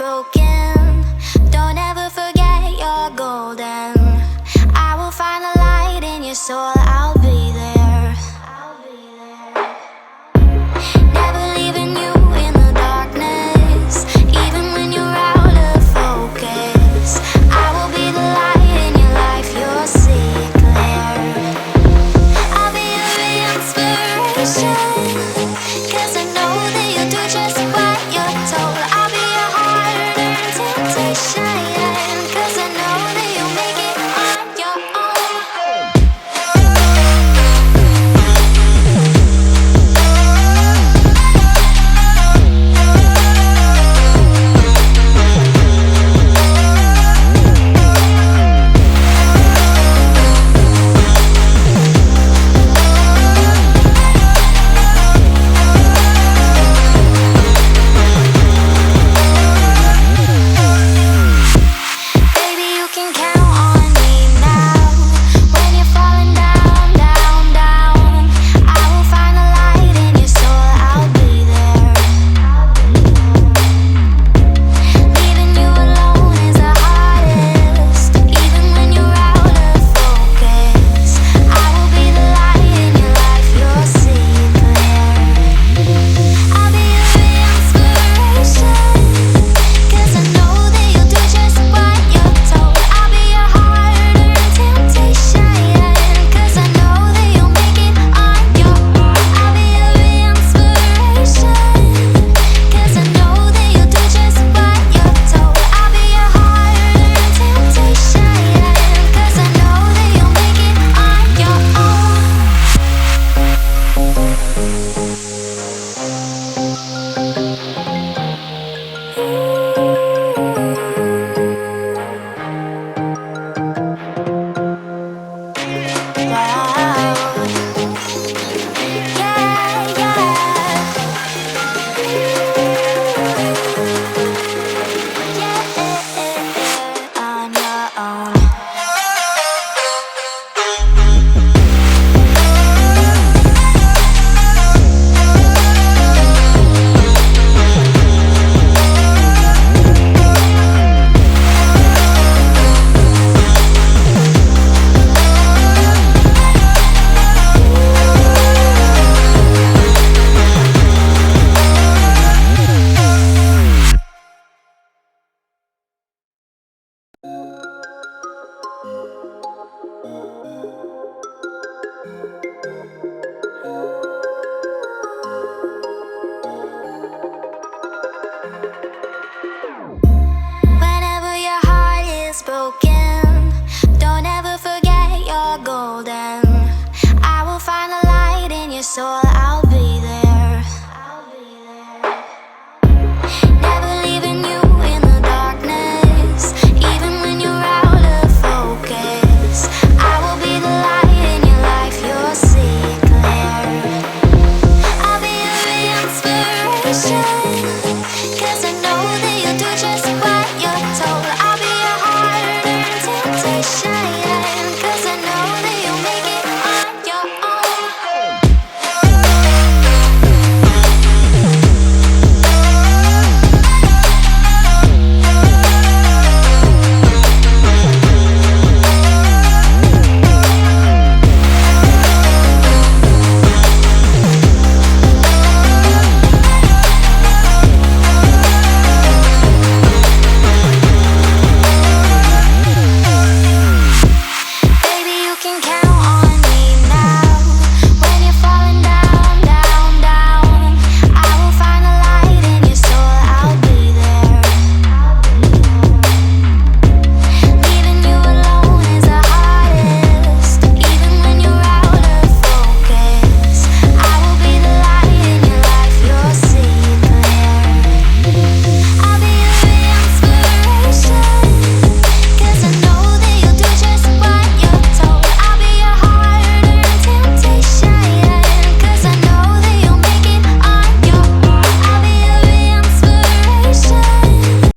broken, don't ever forget you're golden. I will find the light in your soul, I'll be there. Never leaving you in the darkness, even when you're out of focus. I will be the light in your life, you'll see it clear. I'll be your inspiration, 'cause I know that you'll do just what you're told. I'll be your hard-earned temptation, 'cause I know that you'll make it on your own. Baby, you can count on me now. When you're falling down, down, down, I will find the light in your soul, I'll be there. Leaving you alone is the hardest, even when you're out of focus. I will be the light in your life, you'll see it clear. I'll be your inspiration, 'cause I know that you'll do just what you're told. I'll be your hard-earned temptation, 'cause I know that you'll make it on your own. I'll be your inspiration, 'cause I know that you'll do just what you're told. I'll be your hard-earned temptation, 'cause I know that you'll make it on your own. Wow. Yeah, yeah. On your own. Whenever your heart is broken,